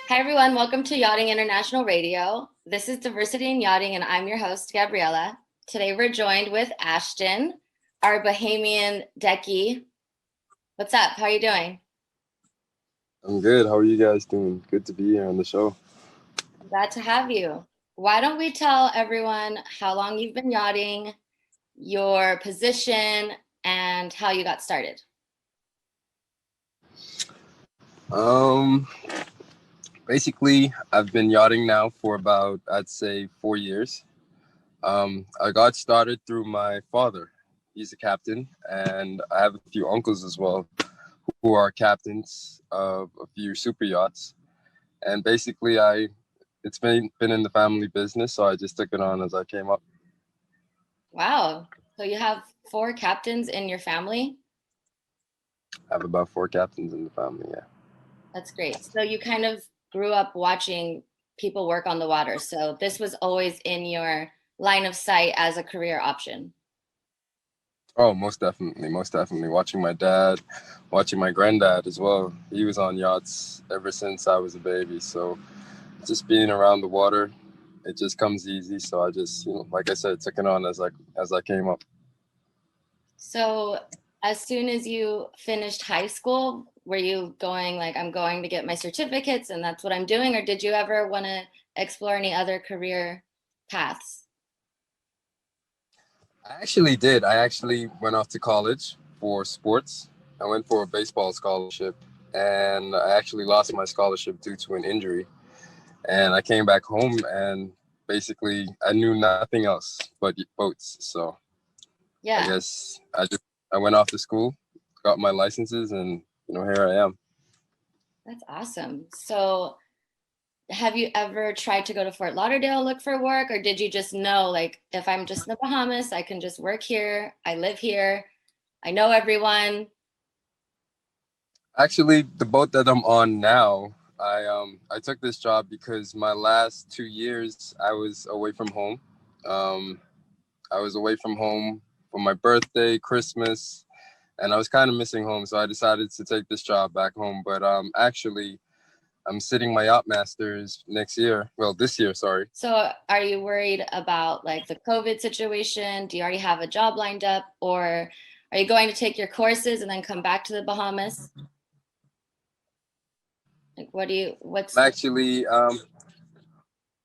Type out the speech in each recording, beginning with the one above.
Hi, everyone. Welcome to Yachting International Radio. This is Diversity in Yachting, and I'm your host, Gabriela. Today, we're joined with Ashton, our Bahamian decky. What's up? How are you doing? I'm good. How are you guys doing? Good to be here on the show. Glad to have you. Why don't we tell everyone how long you've been yachting, your position, and how you got started? Basically, I've been yachting now for about, I'd say, 4 years. I got started through my father. He's a captain, and I have a few uncles as well who are captains of a few super yachts. And basically, it's been in the family business, so I just took it on as I came up. Wow. So you have 4 captains in your family? I have about 4 captains in the family, yeah. That's great. So you kind of grew up watching people work on the water. So this was always in your line of sight as a career option. Oh, most definitely, most definitely. Watching my dad, watching my granddad as well. He was on yachts ever since I was a baby. So just being around the water, it just comes easy. So I just, like I said, took it on as I came up. So as soon as you finished high school, were you going like, I'm going to get my certificates and that's what I'm doing? Or did you ever want to explore any other career paths? I actually did. I actually went off to college for sports. I went for a baseball scholarship, and I actually lost my scholarship due to an injury. And I came back home, and basically I knew nothing else but boats. So I Yeah, guess I went off to school, got my licenses, and here I am. that's awesome. So have you ever tried to go to Fort Lauderdale, look for work, or did you just know, like, if I'm just in the Bahamas, I can just work here, I live here, I know everyone? Actually, the boat that I'm on now, I took this job because my last 2 years I was away from home. Um, I was away from home for my birthday, Christmas, and I was kind of missing home, so I decided to take this job back home. But actually, I'm sitting my yacht masters next year. Well, this year, sorry. So are you worried about like the COVID situation? Do you already have a job lined up, or are you going to take your courses and then come back to the Bahamas? Like, what's the, Actually,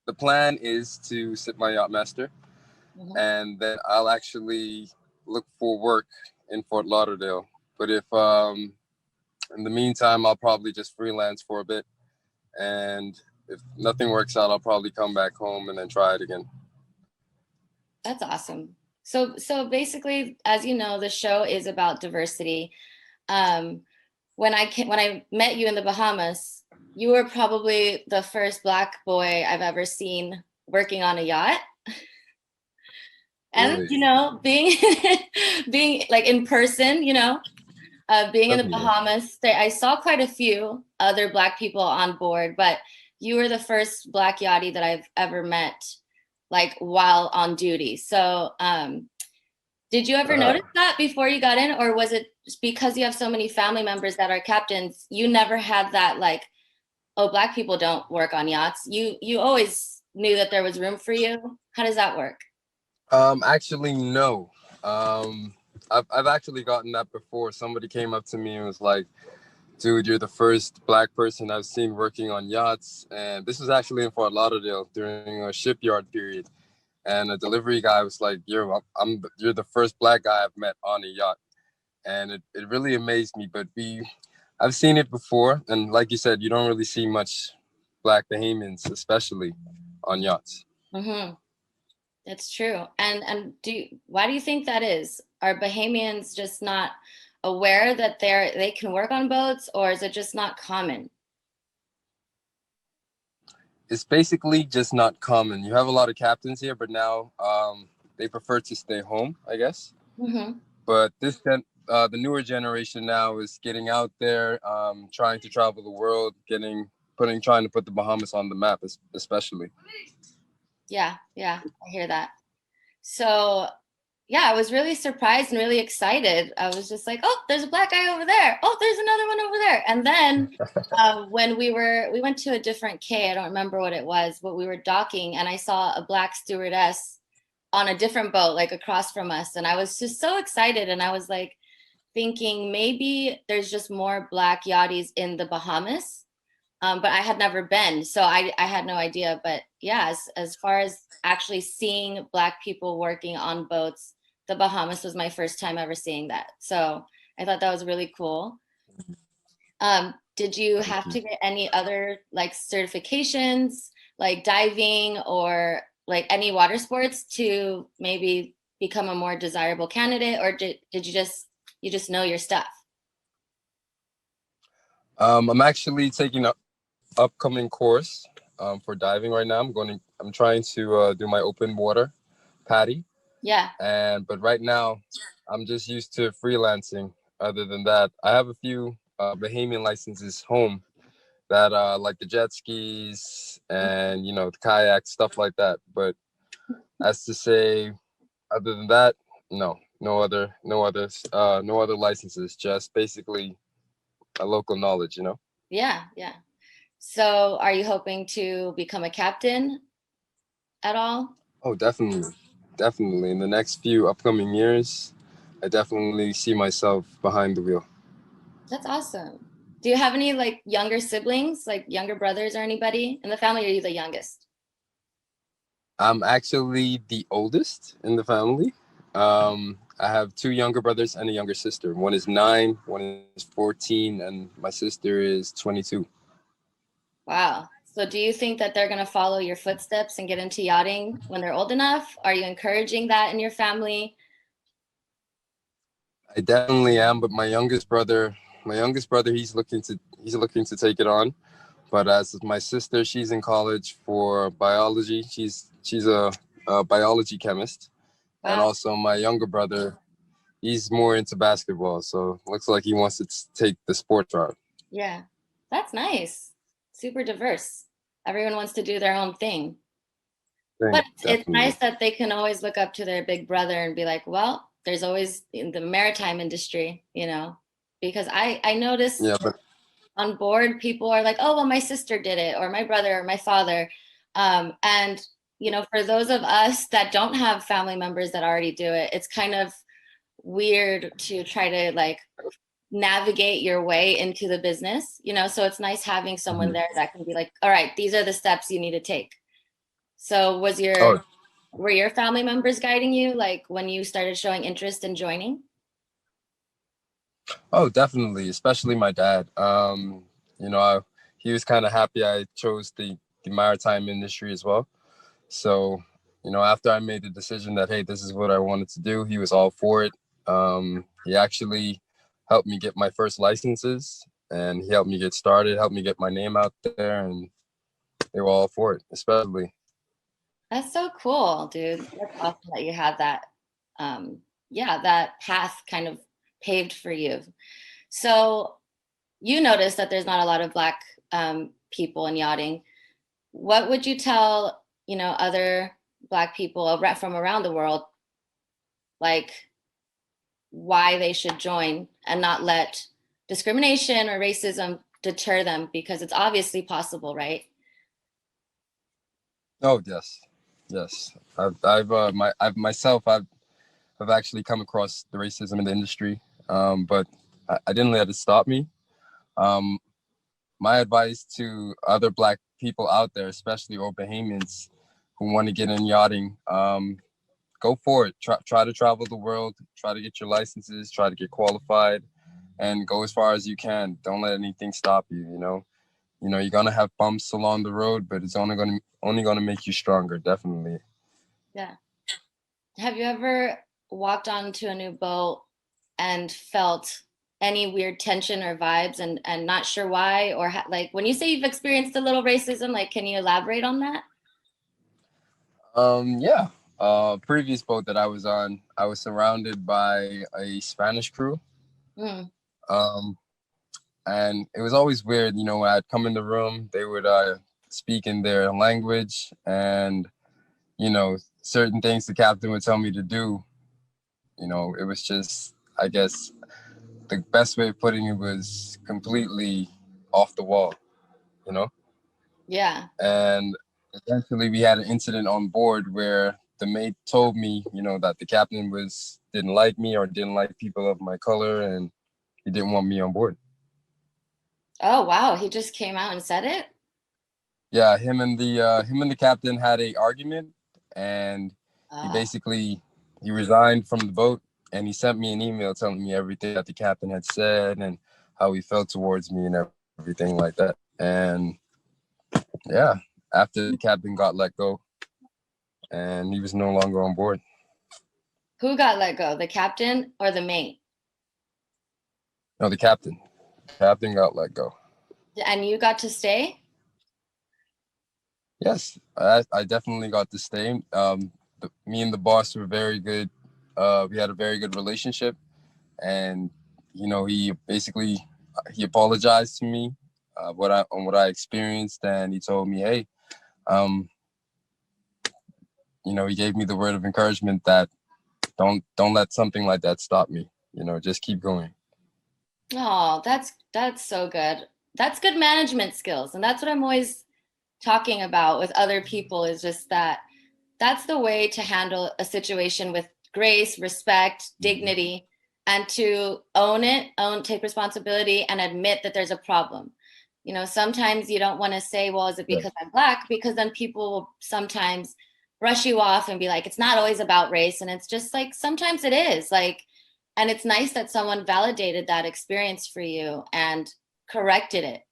the plan is to sit my yacht master, Mhm. and then I'll actually look for work in Fort Lauderdale. But if in the meantime, I'll probably just freelance for a bit, and if nothing works out, I'll probably come back home and then try it again. That's awesome. So basically, as you know, the show is about diversity. Um, when I met you in the Bahamas, you were probably the first Black boy I've ever seen working on a yacht. And Really? being being like in person, being in the Okay. Bahamas, I saw quite a few other Black people on board, but you were the first Black yachty that I've ever met, like while on duty. So, did you ever Uh, notice that before you got in, or was it just because you have so many family members that are captains, you never had that like, oh, Black people don't work on yachts? You always knew that there was room for you. How does that work? actually, no. I've actually gotten that before. Somebody came up to me and was like, "Dude, you're the first Black person I've seen working on yachts." And this was actually in Fort Lauderdale during a shipyard period. And a delivery guy was like, you're the first Black guy I've met on a yacht." And it really amazed me. But I've seen it before, and like you said, you don't really see much Black Bahamians, especially on yachts. Mm-hmm. That's true. And why do you think that is? Are Bahamians just not aware that they can work on boats, or is it just not common? It's basically just not common. You have a lot of captains here, but now they prefer to stay home, I guess. Mm-hmm. But the newer generation now is getting out there, trying to travel the world, trying to put the Bahamas on the map, especially. Yeah, I hear that. So yeah, I was really surprised and really excited. I was just like, oh, there's a black guy over there. Oh, there's another one over there. And then when we went to a different quay, I don't remember what it was, but we were docking and I saw a black stewardess on a different boat, like across from us. And I was just so excited. And I was like thinking maybe there's just more black yachties in the Bahamas. But I had never been, so I had no idea. But yeah, as far as actually seeing black people working on boats, the Bahamas was my first time ever seeing that. So I thought that was really cool. Did you have to get any other like certifications, like diving or like any water sports to maybe become a more desirable candidate, or did you just know your stuff? I'm actually taking an upcoming course for diving right now. I'm trying to do my open water PADI. Yeah. But right now, I'm just used to freelancing. Other than that, I have a few Bahamian licenses home that like the jet skis and the kayak stuff like that. But as to say, other than that, no other licenses. Just basically a local knowledge. Yeah, yeah. So are you hoping to become a captain at all? Oh, definitely, definitely. In the next few upcoming years, I definitely see myself behind the wheel. That's awesome. Do you have any like younger siblings, like younger brothers or anybody in the family? Or are you the youngest? I'm actually the oldest in the family. I have two younger brothers and a younger sister. One is 9, one is 14, and my sister is 22. Wow. So do you think that they're going to follow your footsteps and get into yachting when they're old enough? Are you encouraging that in your family? I definitely am, but my youngest brother, he's looking to take it on. But as my sister, she's in college for biology. She's a biology chemist, and Wow. also my younger brother, he's more into basketball. So looks like he wants to take the sports route. Yeah. That's nice. Super diverse. Everyone wants to do their own thing. But it's Definitely. nice that they can always look up to their big brother and be like, well, there's always in the maritime industry, because I notice Yeah, but on board people are like, oh, well, my sister did it, or my brother, or my father. And, for those of us that don't have family members that already do it, it's kind of weird to try to like navigate your way into the business, so it's nice having someone Mhm. there that can be like, all right, these are the steps you need to take. So Oh, were your family members guiding you like when you started showing interest in joining? oh, definitely, especially my dad. You know, I, he was kind of happy I chose the maritime industry as well. So, after I made the decision that hey, this is what I wanted to do, he was all for it. He actually helped me get my first licenses, and he helped me get started, helped me get my name out there, and they were all for it, especially. That's so cool, dude. That's awesome that you had that, yeah, that path kind of paved for you. So you notice that there's not a lot of Black people in yachting. What would you tell, other Black people from around the world, like why they should join and not let discrimination or racism deter them? Because it's obviously possible, right? Oh yes, yes. I've actually come across the racism in the industry, but I didn't let it stop me. Um, my advice to other Black people out there, especially or Bahamians who want to get in yachting, go for it. Try to travel the world. Try to get your licenses. Try to get qualified, and go as far as you can. Don't let anything stop you. You're gonna have bumps along the road, but it's only gonna make you stronger. Definitely. Yeah. Have you ever walked onto a new boat and felt any weird tension or vibes and not sure why? Or like when you say you've experienced a little racism, like can you elaborate on that? Yeah. Previous boat that I was on, I was surrounded by a Spanish crew. Mm, Um, and it was always weird, when I'd come in the room, they would speak in their language, and certain things the captain would tell me to do. You know, it was just, I guess the best way of putting it was completely off the wall, you know? Yeah. And eventually we had an incident on board where the mate told me, you know, that the captain didn't like me or didn't like people of my color, and he didn't want me on board. Oh, wow. He just came out and said it? Yeah, him and the captain had a argument, and he Oh. basically he resigned from the boat, and he sent me an email telling me everything that the captain had said and how he felt towards me and everything like that. And yeah, after the captain got let go and he was no longer on board. Who got let go? The captain or the mate? No, the captain. The captain got let go. And you got to stay? Yes, I definitely got to stay. Me and the boss were very good. We had a very good relationship, and you know, he apologized to me on what I experienced, and he told me, hey, um, you know, he gave me the word of encouragement that don't let something like that stop me. You know, just keep going. Oh, that's so good. That's good management skills. And that's what I'm always talking about with other people, is just that that's the way to handle a situation with grace, respect, dignity, and to take responsibility and admit that there's a problem. You know, sometimes you don't want to say, well, is it Yeah. because I'm Black? Because then people will sometimes brush you off and be like, it's not always about race. And it's just like, sometimes it is. Like, and it's nice that someone validated that experience for you and corrected it.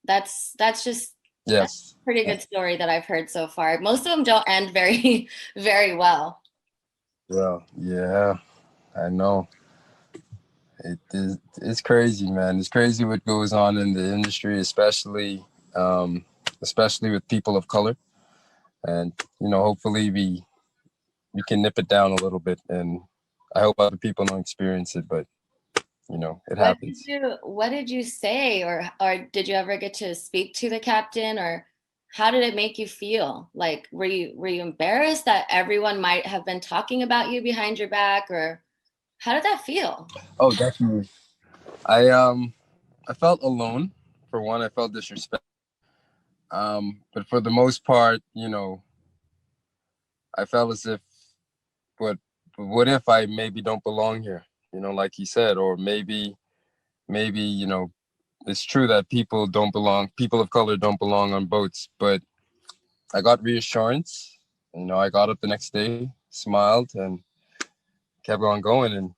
That's just that's Yes. a pretty good story that I've heard so far. Most of them don't end very, very well. Well, yeah, I know. It's crazy, man. It's crazy what goes on in the industry, um, especially with people of color. And you know, hopefully we can nip it down a little bit, and I hope other people don't experience it, but you know, it happens. What did you say, or did you ever get to speak to the captain, or how did it make you feel? Like, were you embarrassed that everyone might have been talking about you behind your back, or how did that feel? Oh, definitely. I felt alone. For one, I felt disrespect. But for the most part, you know, I felt as if, what what if I maybe don't belong here? You know, like he said, or maybe you know, it's true that people of color don't belong on boats, but I got reassurance. You know, I got up the next day, smiled, and kept on going, and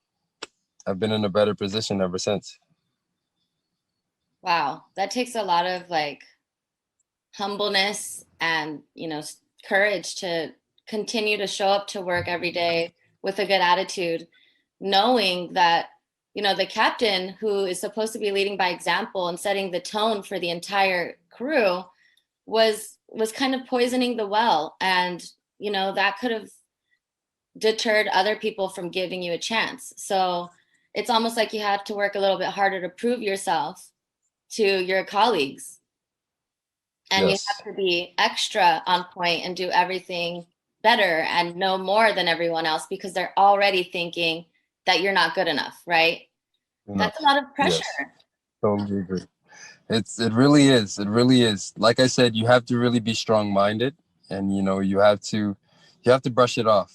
I've been in a better position ever since. Wow, that takes a lot of like humbleness and, courage to continue to show up to work every day with a good attitude, knowing that, the captain, who is supposed to be leading by example and setting the tone for the entire crew, was kind of poisoning the well. And that could have deterred other people from giving you a chance. So it's almost like you have to work a little bit harder to prove yourself to your colleagues, and you Yes. have to be extra on point and do everything better and know more than everyone else, because they're already thinking that you're not good enough, right? Enough. That's a lot of pressure. Yes. Totally agree. It really is. It really is. Like I said, you have to really be strong minded, and you know, you have to brush it off.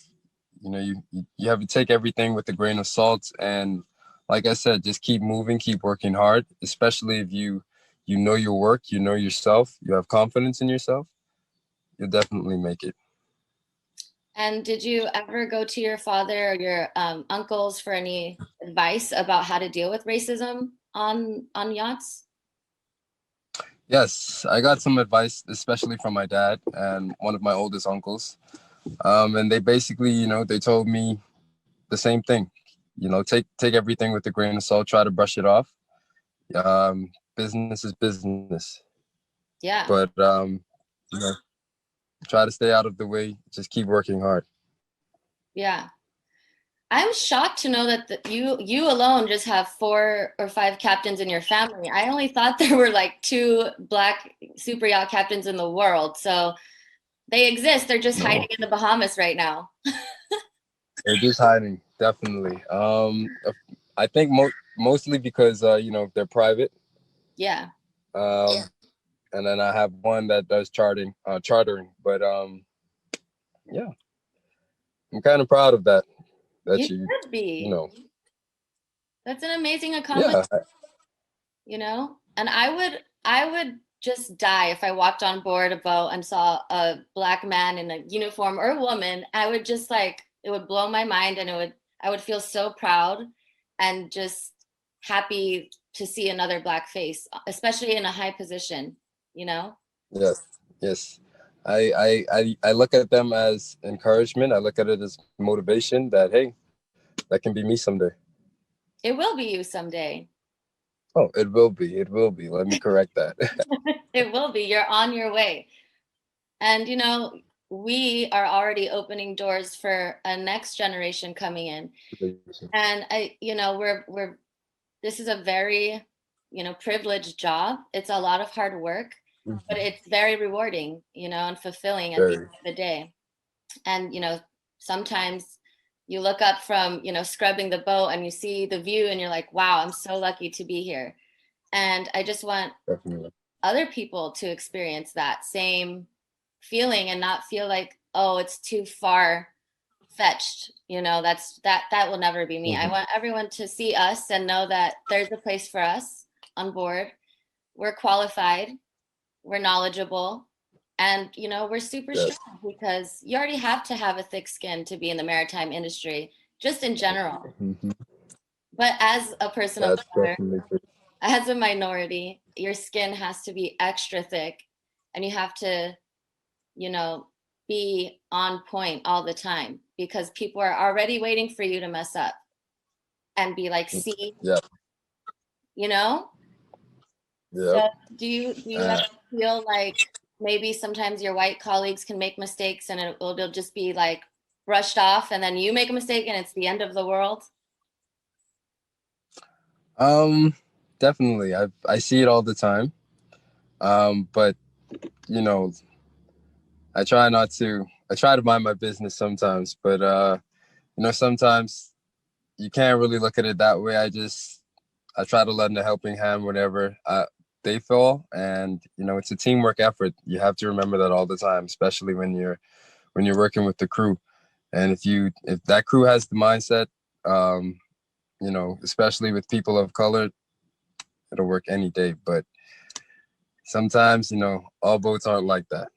You know, you have to take everything with a grain of salt, and like I said, just keep moving, keep working hard, especially if you know your work, you know yourself, you have confidence in yourself, you'll definitely make it. And did you ever go to your father or your uncles for any advice about how to deal with racism on yachts? Yes, I got some advice, especially from my dad and one of my oldest uncles. And they basically, you know, they told me the same thing. You know, take everything with a grain of salt. Try to brush it off. Business is business, Yeah. but you know, try to stay out of the way. Just keep working hard. Yeah. I'm shocked to know that you alone just have 4 or 5 captains in your family. I only thought there were like 2 Black super yacht captains in the world. So they exist. They're just No, hiding in the Bahamas right now. They're just hiding, definitely. I think mostly because you know, they're private. Yeah. Um, and then I have one that does chartering. But yeah, I'm kind of proud of that. You That should you be. know, That's an amazing accomplishment, yeah, you know? And I would just die if I walked on board a boat and saw a black man in a uniform or a woman. I would just like it would blow my mind, and I would feel so proud and just happy to see another black face, especially in a high position, you know? yes, yes. I look at them as encouragement. I look at it as motivation. That hey, that can be me someday. It will be you someday. Oh, it will be. It will be. Let me correct that. It will be. You're on your way. And you know, we are already opening doors for a next generation coming in. And we're this is a very, privileged job. It's a lot of hard work, but Mhm. it's very rewarding, and fulfilling at the Very. end of the day. And sometimes you look up from, scrubbing the boat and you see the view and you're like, wow, I'm so lucky to be here. And I just want Definitely. other people to experience that same feeling and not feel like, oh, it's too far fetched. That will never be me. I Hmm. want everyone to see us and know that there's a place for us on board. We're qualified, we're knowledgeable, and we're super Yes. strong because you already have to have a thick skin to be in the maritime industry, just in general. Hmm. But as a person of That's color, definitely true. as a minority, your skin has to be extra thick, and you have to, you know, be on point all the time because people are already waiting for you to mess up and be like, see, Yeah. you know? Yep. So do you ever feel like maybe sometimes your white colleagues can make mistakes and it'll just be like brushed off and then you make a mistake and it's the end of the world? Um, definitely. I see it all the time. But you know, I try not to. I try to mind my business sometimes, but you know, sometimes you can't really look at it that way. I try to lend a helping hand whenever they fall, and you know, it's a teamwork effort. You have to remember that all the time, especially when you're working with the crew. And if that crew has the mindset, um, you know, especially with people of color, it'll work any day. But sometimes, you know, all boats aren't like that.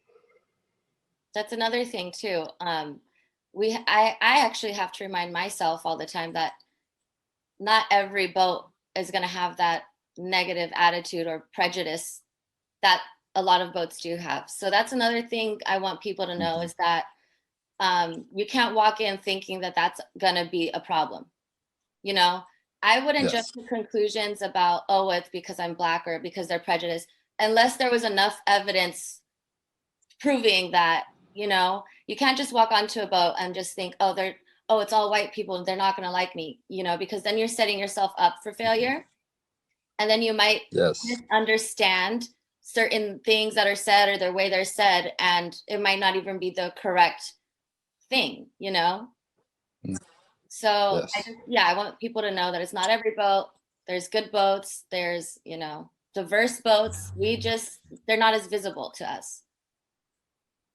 That's another thing too. I actually have to remind myself all the time that not every boat is going to have that negative attitude or prejudice that a lot of boats do have. So that's another thing I want people to know Mhm. is that you can't walk in thinking that that's going to be a problem. You know, I wouldn't jump Yes. to conclusions about, oh, it's because I'm black or because they're prejudiced, unless there was enough evidence proving that, you can't just walk onto a boat and just think, oh, it's all white people and they're not going to like me, because then you're setting yourself up for failure. And then you might Yes. misunderstand certain things that are said or the way they're said, and it might not even be the correct thing. Mm. So Yes. I want people to know that it's not every boat. There's good boats. There's, diverse boats. They're not as visible to us,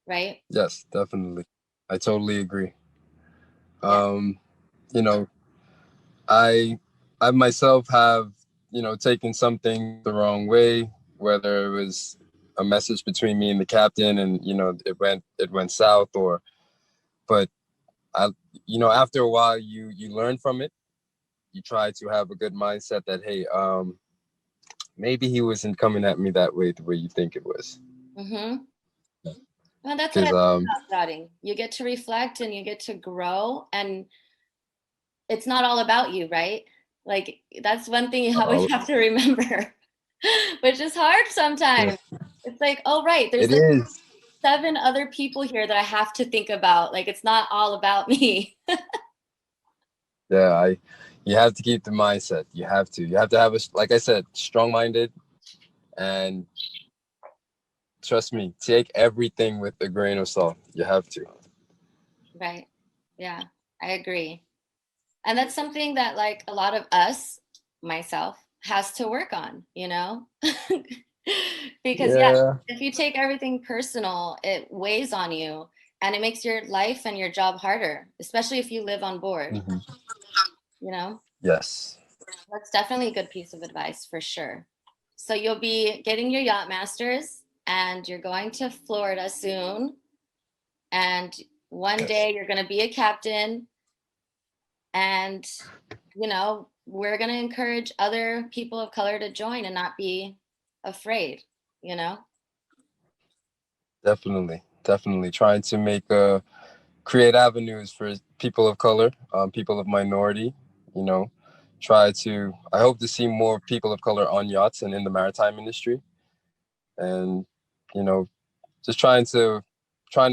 right? Yes, definitely. I totally agree. Yeah. Um, you know, I I myself have, you know, taken something the wrong way, whether it was a message between me and the captain and, you know, it went south or but I you know, after a while you learn from it. You try to have a good mindset that hey, maybe he wasn't coming at me that way the way you think it was. Mm-hmm. Well, that's what I Because love about yachting. You get to reflect and you get to grow, and it's not all about you, right? Like that's one thing you always have to remember, which is hard sometimes. It's like, oh, right, there's it like is. 7 other people here that I have to think about. Like it's not all about me. Yeah, I you have to keep the mindset. You have to have a like I said, strong minded and trust me, take everything with a grain of salt. You have to. Right. Yeah. I agree. And that's something that like a lot of us, myself, has to work on, you know? Because yeah, Yeah. if you take everything personal, it weighs on you and it makes your life and your job harder, especially if you live on board, Hmm. you know? Yes. That's definitely a good piece of advice for sure. So you'll be getting your yacht masters and you're going to Florida soon. And one Yes. day you're going to be a captain. And, you know, we're going to encourage other people of color to join and not be afraid, you know? Definitely. Definitely. Trying to make create avenues for people of color, people of minority, you know, I hope to see more people of color on yachts and in the maritime industry. And, you know, just trying to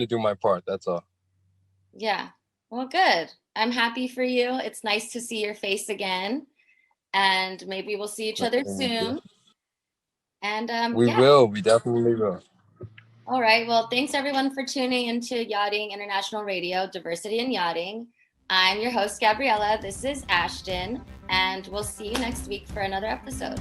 do my part. That's all. Yeah. Well, good. I'm happy for you. It's nice to see your face again. And maybe we'll see each Nice other to meet you. soon. And We yeah. will. We definitely will. All right. Well, thanks everyone for tuning into Yachting International Radio, Diversity in Yachting. I'm your host, Gabriela. This is Ashton. And we'll see you next week for another episode.